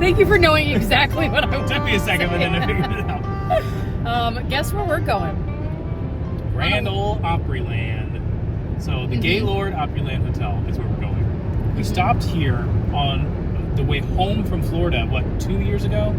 Thank you for knowing exactly what I It took me a second, but then I figured it out. Guess where we're going? Grand Ole Opryland. So the Gaylord Opryland Hotel is where we're going. We stopped here on the way home from Florida, 2 years ago?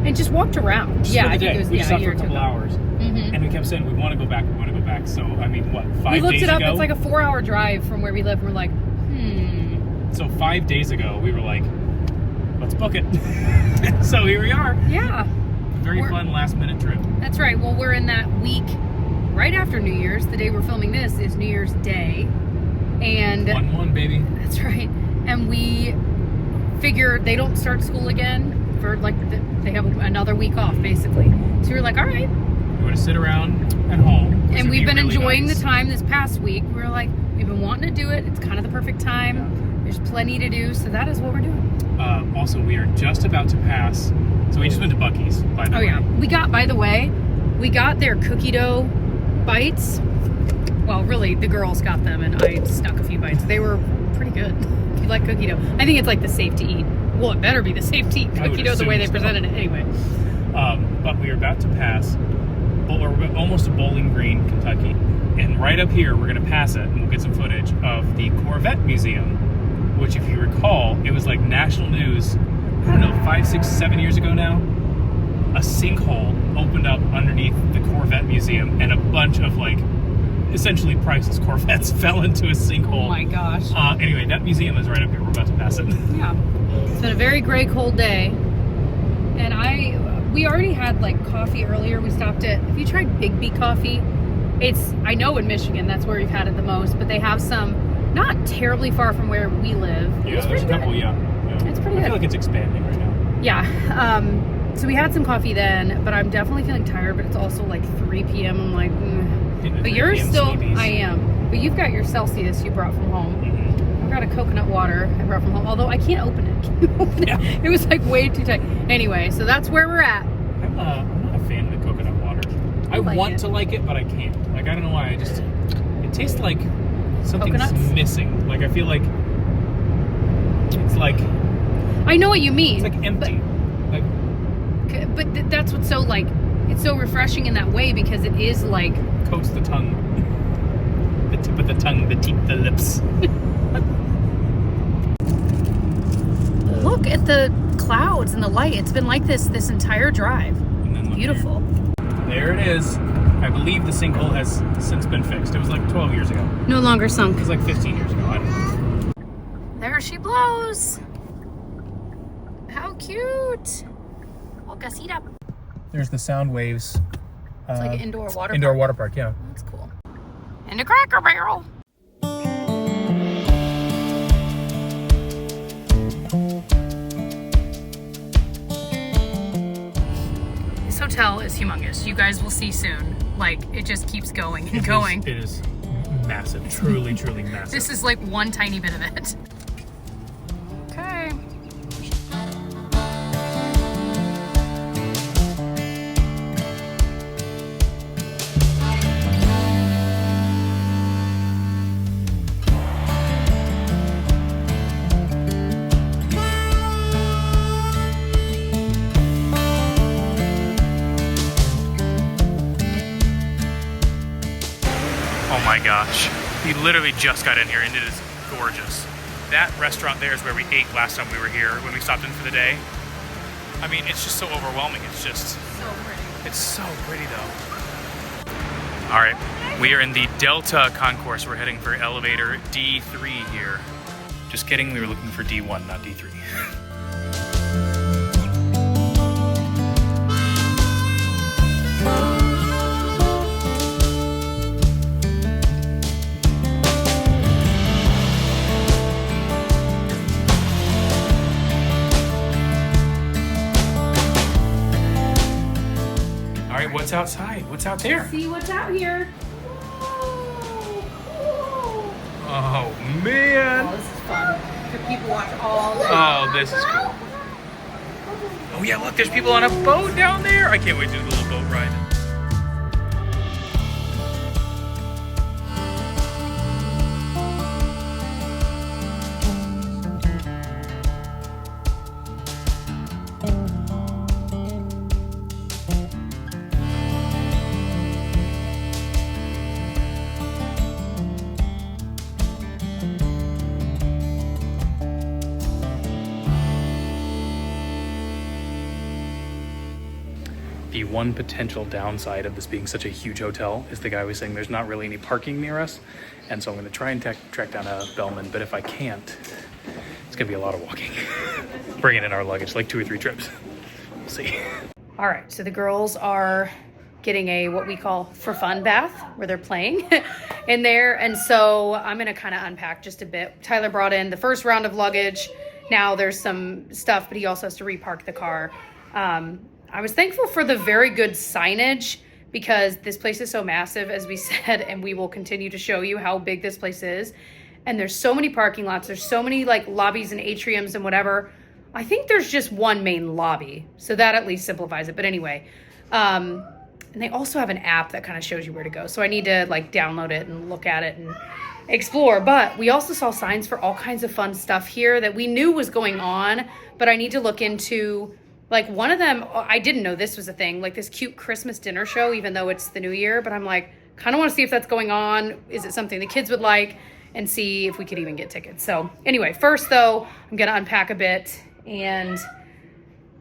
And just walked around. Just yeah, for the I day. think it was We stopped for a year or two couple ago. hours. And we kept saying, we want to go back, we want to go back. So, I mean, 5 days ago? We looked it up. It's like a 4-hour drive from where we live. We're like, So 5 days ago, we were like, let's book it. So here we are. Yeah. Very fun last minute trip. That's right. Well, we're in that week right after New Year's. The day we're filming this is New Year's Day. And 1-1, baby. That's right. And we figured they don't start school again for they have another week off basically. So we were like, all right. We're going to sit around at home. And we've been really enjoying nice. the time this past week. We were like, we've been wanting to do it. It's kind of the perfect time. Yeah. There's plenty to do. So that is what we're doing. Also, we are just about to pass. So we just went to Buc-ee's, by the way. Oh yeah, we got their cookie dough bites. Well, really, the girls got them, and I snuck a few bites. They were pretty good. If you like cookie dough, I think it's like the safe to eat. Well, it better be the safe to eat cookie dough the way they presented it anyway. But we are about to pass. We're almost to Bowling Green, Kentucky, and right up here we're going to pass it, and we'll get some footage of the Corvette Museum, which, if you recall, it was like national news. I don't know, 5, 6, 7 years ago now, a sinkhole opened up underneath the Corvette Museum, and a bunch of essentially priceless Corvettes fell into a sinkhole. Oh my gosh. Anyway, that museum is right up here. We're about to pass it. Yeah. It's been a very gray, cold day. And we already had coffee earlier. We stopped at, have you tried Big B Coffee? I know in Michigan, that's where we've had it the most, but they have some not terribly far from where we live. Yeah, there's a couple, yeah. It's pretty good. I feel like it's expanding right now. Yeah. So we had some coffee then, but I'm definitely feeling tired, but it's also 3 p.m. I'm like, But you're still, sleepies. I am. But you've got your Celsius you brought from home. I've got a coconut water I brought from home, although I can't open it. Yeah. It was way too tight. Anyway, so that's where we're at. I'm not a fan of the coconut water. I want to like it, but I can't. I don't know why. It tastes like something's Coconuts? missing. I feel like it's I know what you mean. it's empty. But that's what's so it's so refreshing in that way because it is Coats the tongue. The tip of the tongue, the teeth, the lips. Look at the clouds and the light. It's been like this entire drive. And then Beautiful. There it is. I believe the sinkhole has since been fixed. It was 12 years ago. No longer sunk. It was 15 years ago. I don't know. There she blows. How cute. Oh, Gasita. There's the sound waves. It's like an indoor water Indoor park. water park, yeah. That's cool. And a Cracker Barrel. This hotel is humongous. You guys will see soon. It just keeps going and going. It is massive. Truly, truly massive. This is one tiny bit of it. Okay. Oh my gosh. We literally just got in here and it is gorgeous. That restaurant there is where we ate last time we were here when we stopped in for the day. I mean, it's just so overwhelming. It's just So pretty. It's so pretty though. All right, we are in the Delta Concourse. We're heading for elevator D3 here. Just kidding, we were looking for D1, not D3. All right, what's outside? What's out there? See what's out here. Oh man! Oh, this is fun. For people watch all day. Oh, this is cool. Oh yeah, look, there's people on a boat down there. I can't wait to do the little boat ride. The one potential downside of this being such a huge hotel is the guy was saying there's not really any parking near us. And so I'm going to try and track down a bellman. But if I can't, it's going to be a lot of walking. Bringing in our luggage, like 2 or 3 trips. We'll see. All right, so the girls are getting a what we call for fun bath where they're playing in there. And so I'm going to kind of unpack just a bit. Tyler brought in the first round of luggage. Now there's some stuff, but he also has to repark the car. I was thankful for the very good signage because this place is so massive, as we said, and we will continue to show you how big this place is. And there's so many parking lots. There's so many like lobbies and atriums and whatever. I think there's just one main lobby. So that at least simplifies it. But anyway, and they also have an app that kind of shows you where to go. So I need to like download it and look at it and explore. But we also saw signs for all kinds of fun stuff here that we knew was going on, but I need to look into. Like one of them, I didn't know this was a thing, like this cute Christmas dinner show, even though it's the new year, but I'm like, kind of want to see if that's going on. Is it something the kids would like? And see if we could even get tickets. So anyway, first though, I'm going to unpack a bit and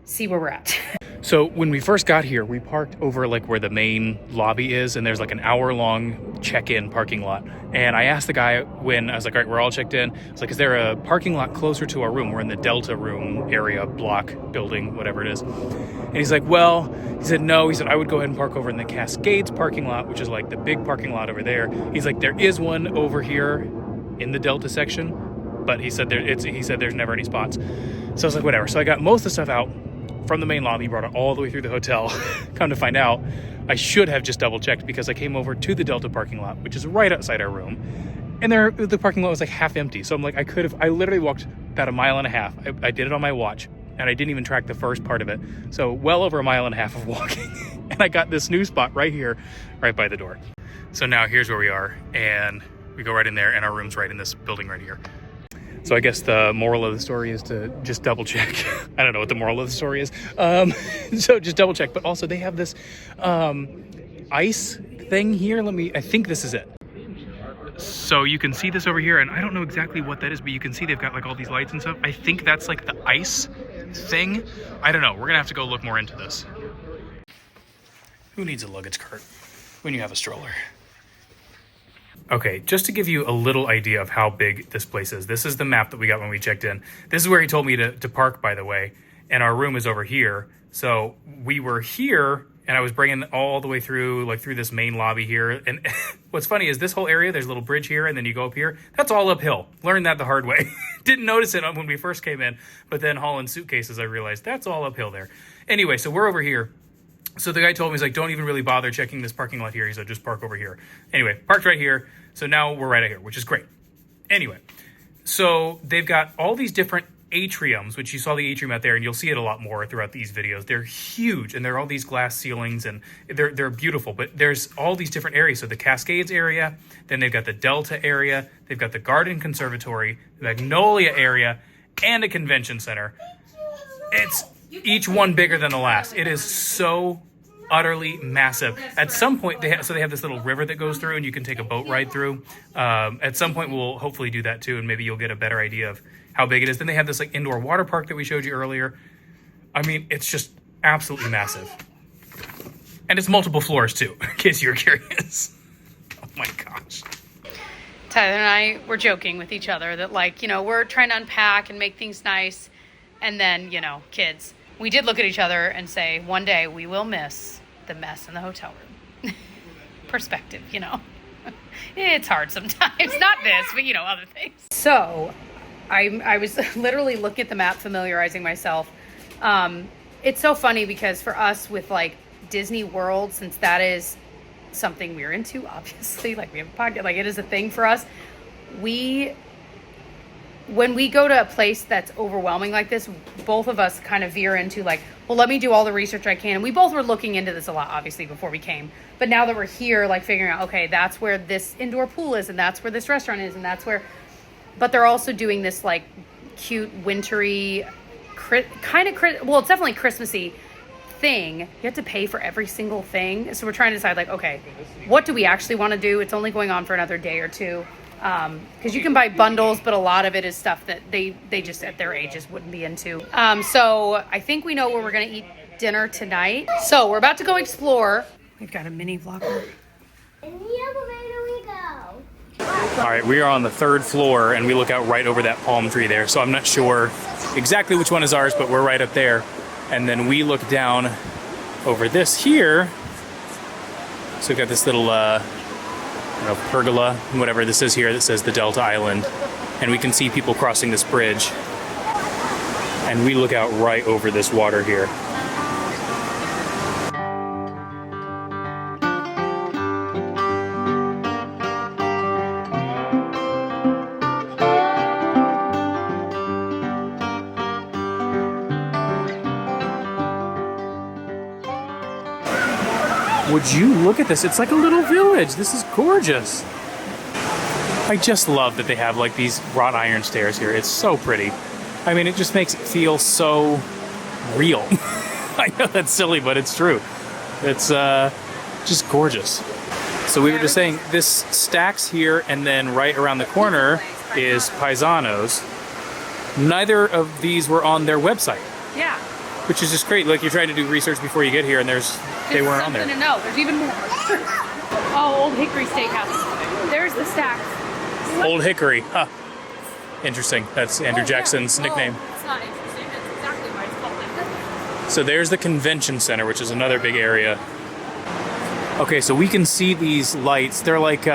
see where we're at. So when we first got here, we parked over like where the main lobby is, and there's like an hour-long check-in parking lot. And I asked the guy when I was like, all right, we're all checked in. I was like, is there a parking lot closer to our room? We're in the Delta room area, block, building, whatever it is. And he's like, well, he said, no. He said, I would go ahead and park over in the Cascades parking lot, which is like the big parking lot over there. He's like, there is one over here in the Delta section, but he said there's never any spots. So I was like, whatever. So I got most of the stuff out from the main lobby, brought it all the way through the hotel. Come to find out, I should have just double checked because I came over to the Delta parking lot, which is right outside our room. And the parking lot was like half empty. So I'm like, I literally walked about 1.5 miles. I did it on my watch and I didn't even track the first part of it. So well over 1.5 miles of walking. And I got this new spot right here, right by the door. So now here's where we are. And we go right in there and our room's right in this building right here. So I guess the moral of the story is to just double check. I don't know what the moral of the story is. So just double check. But also they have this ice thing here. I think this is it. So you can see this over here, and I don't know exactly what that is, but you can see they've got like all these lights and stuff. I think that's like the ice thing. I don't know. We're gonna have to go look more into this. Who needs a luggage cart when you have a stroller? Okay, just to give you a little idea of how big this place is, this is the map that we got when we checked in. This is where he told me to park, by the way, and our room is over here. So we were here, and I was bringing all the way through, like through this main lobby here. And what's funny is this whole area, there's a little bridge here, and then you go up here. That's all uphill. Learned that the hard way. Didn't notice it when we first came in, but then hauling suitcases, I realized that's all uphill there. Anyway, so we're over here. So the guy told me, he's like, don't even really bother checking this parking lot here. He said, just park over here. Anyway, parked right here. So now we're right out here, which is great. Anyway, so they've got all these different atriums, which you saw the atrium out there, and you'll see it a lot more throughout these videos. They're huge, and there are all these glass ceilings, and they're beautiful. But there's all these different areas. So the Cascades area, then they've got the Delta area, they've got the Garden Conservatory, the Magnolia area, and a convention center. It's each one bigger than the last. It is so utterly massive. At some point, they have this little river that goes through, and you can take a boat ride through. At some point, we'll hopefully do that too, and maybe you'll get a better idea of how big it is. Then they have this like indoor water park that we showed you earlier. I mean, it's just absolutely massive. And it's multiple floors too, in case you were curious. Oh my gosh. Tyler and I were joking with each other that we're trying to unpack and make things nice. And then, kids, we did look at each other and say, one day we will miss the mess in the hotel room. Perspective, It's hard sometimes. Not this, but, other things. So I was literally looking at the map, familiarizing myself. It's so funny because for us with Disney World, since that is something we're into, obviously, we have a podcast, it is a thing for us. When we go to a place that's overwhelming like this, both of us kind of veer into well, let me do all the research I can. And we both were looking into this a lot, obviously, before we came. But now that we're here, figuring out, okay, that's where this indoor pool is, and that's where this restaurant is, and that's where... But they're also doing this, cute, wintry, well, it's definitely Christmassy thing. You have to pay for every single thing. So we're trying to decide, okay, what do we actually want to do? It's only going on for another day or two. Because you can buy bundles, but a lot of it is stuff that they just at their ages wouldn't be into. So I think we know where we're going to eat dinner tonight. So we're about to go explore. We've got a mini vlogger. In the elevator we go. All right, we are on the 3rd floor, and we look out right over that palm tree there. So I'm not sure exactly which one is ours, but we're right up there. And then we look down over this here. So we've got this little pergola, whatever this is here, that says the Delta Island. And we can see people crossing this bridge. And we look out right over this water here. Would you look at this? It's like a little village. This is gorgeous. I just love that they have like these wrought iron stairs here. It's so pretty. I mean, it just makes it feel so real. I know that's silly, but it's true. It's just gorgeous. So we were just saying, this stacks here, and then right around the corner is Paisanos. Neither of these were on their website. Yeah. Which is just great. Like, you're trying to do research before you get here, and they weren't on there. Something to know. There's even more. Oh, Old Hickory Steakhouse. There's the stacks. Old Hickory. Huh. Interesting. That's Andrew Jackson's nickname. It's not interesting. That's exactly why it's called like that. So there's the convention center, which is another big area. Okay, so we can see these lights. They're like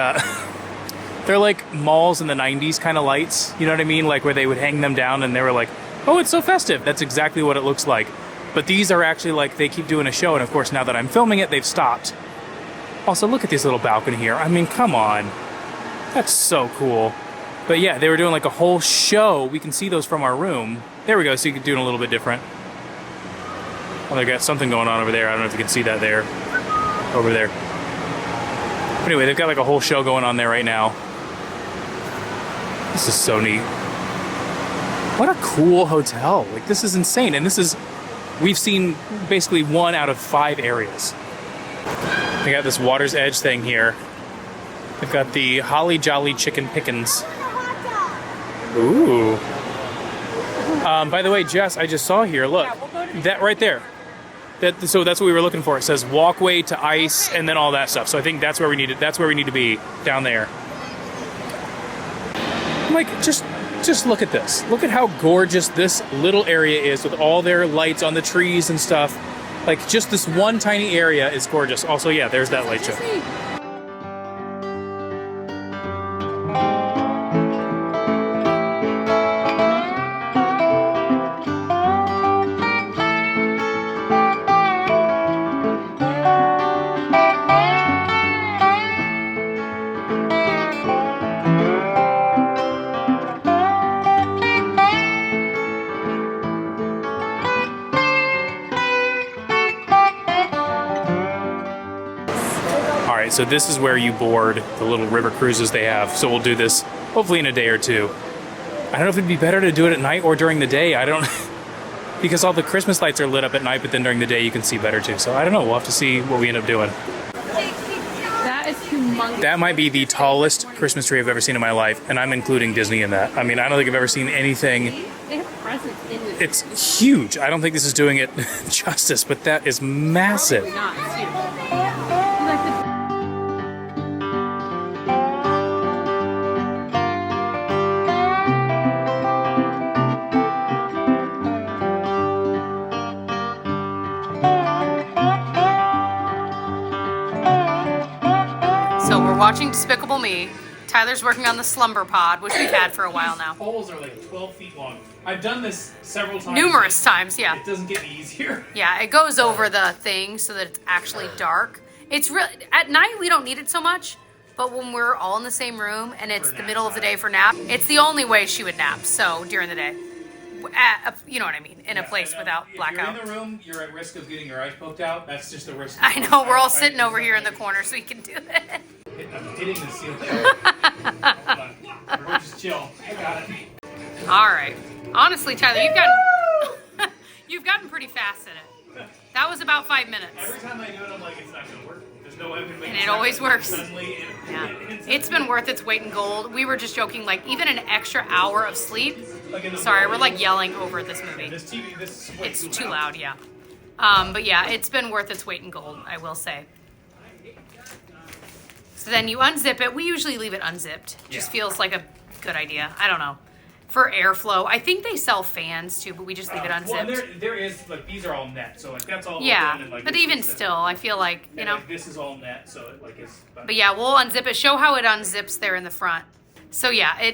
malls in the 90s kind of lights. You know what I mean? Like where they would hang them down and they were like, oh, it's so festive. That's exactly what it looks like. But these are actually like, they keep doing a show. And of course, now that I'm filming it, they've stopped. Also, look at this little balcony here. I mean, come on. That's so cool. But yeah, they were doing like a whole show. We can see those from our room. There we go. So you can do it a little bit different. Oh, they got something going on over there. I don't know if you can see that there. Over there. But anyway, they've got like a whole show going on there right now. This is so neat. What a cool hotel. Like, this is insane. And this is, we've seen basically 1 out of 5 areas. They got this Water's Edge thing here. They've got the Holly Jolly Chicken Pickins. Ooh. By the way, Jess, I just saw here, look, that right there. So that's what we were looking for. It says walkway to ice and then all that stuff. So I think that's where we need it. That's where we need to be, down there. Like, just look at this. Look at how gorgeous this little area is with all their lights on the trees and stuff. Like, just this one tiny area is gorgeous. Also, yeah, there's that light show. So this is where you board the little river cruises they have. So we'll do this hopefully in a day or two. I don't know if it'd be better to do it at night or during the day. I don't, because all the Christmas lights are lit up at night, but then during the day you can see better too. So I don't know. We'll have to see what we end up doing. That is humongous. That might be the tallest Christmas tree I've ever seen in my life, and I'm including Disney in that. I mean, I don't think I've ever seen anything. They have presents in this. It's huge. I don't think this is doing it justice, but that is massive. Not. It's huge. Watching Despicable Me. Tyler's working on the slumber pod, which we've had for a while now. Poles are like 12 feet long. I've done this several times. Numerous times, yeah. It doesn't get any easier. Yeah, it goes over the thing so that it's actually dark. It's really, at night we don't need it so much, but when we're all in the same room and it's the middle of the day for nap, it's the only way she would nap. So during the day, you know what I mean, in a place without blackout. If you're in the room, you're at risk of getting your eyes poked out. That's just a risk. I know, we're all sitting over here in the corner so we can do it. I'm hitting the ceiling. Hold on. Everyone just chill. I got it. All right. Honestly, Tyler, you've gotten pretty fast at it. That was about 5 minutes. Every time I do it, I'm like, it's not going to work. There's no way I'm going to make it. And it always works. Suddenly, It's been worth its weight in gold. We were just joking, like, even an extra hour of sleep. Sorry, we're like yelling over this movie. This TV, this is it's too loud, yeah. But yeah, it's been worth its weight in gold, I will say. So then you unzip it. We usually leave it unzipped. Just feels like a good idea. I don't know. For airflow, I think they sell fans too, but we just leave it unzipped. Well, there is, like, these are all net, so, like, that's all Yeah, open, and, like, but this even is- still, I feel like, you and, know. like, this is all net, so it, like, it's... But yeah, we'll unzip it. Show how it unzips there in the front. So yeah,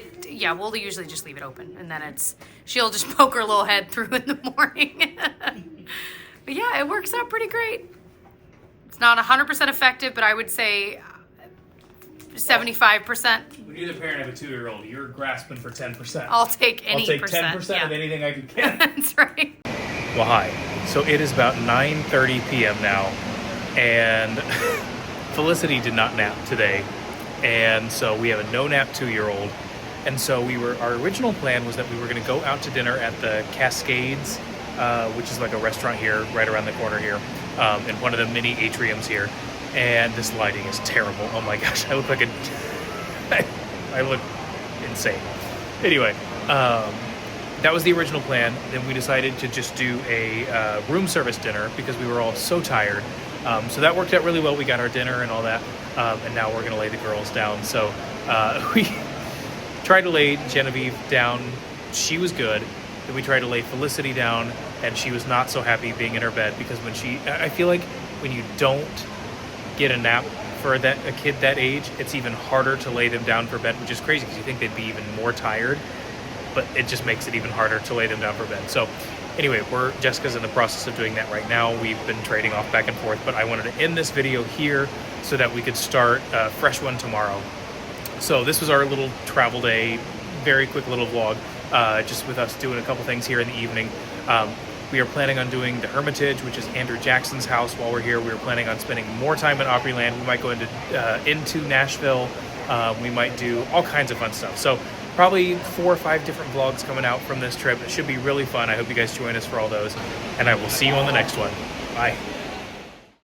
we'll usually just leave it open, and then she'll just poke her little head through in the morning. But yeah, it works out pretty great. It's not 100% effective, but I would say 75%. When you're the parent of a 2-year-old, you're grasping for 10%. I'll take any I'll take percent. 10% Yeah. of anything I can get. That's right. Well, hi. So it is about 9:30 p.m. now, and Felicity did not nap today, and so we have a no-nap 2-year-old. And so our original plan was that we were going to go out to dinner at the Cascades, which is like a restaurant here, right around the corner here, in one of the mini atriums here. And this lighting is terrible. Oh my gosh, I look like I look insane. Anyway, that was the original plan. Then we decided to just do a room service dinner because we were all so tired. So that worked out really well. We got our dinner and all that. And now we're going to lay the girls down. So we tried to lay Genevieve down. She was good. Then we tried to lay Felicity down, and she was not so happy being in her bed because I feel like when you don't get a nap for a kid that age, it's even harder to lay them down for bed, which is crazy because you think they'd be even more tired, but it just makes it even harder to lay them down for bed. So anyway, Jessica's in the process of doing that right now. We've been trading off back and forth, but I wanted to end this video here so that we could start a fresh one tomorrow. So this was our little travel day, very quick little vlog, just with us doing a couple things here in the evening. We are planning on doing the Hermitage, which is Andrew Jackson's house while we're here. We are planning on spending more time in Opryland. We might go into Nashville. We might do all kinds of fun stuff. So probably 4 or 5 different vlogs coming out from this trip. It should be really fun. I hope you guys join us for all those. And I will see you on the next one. Bye.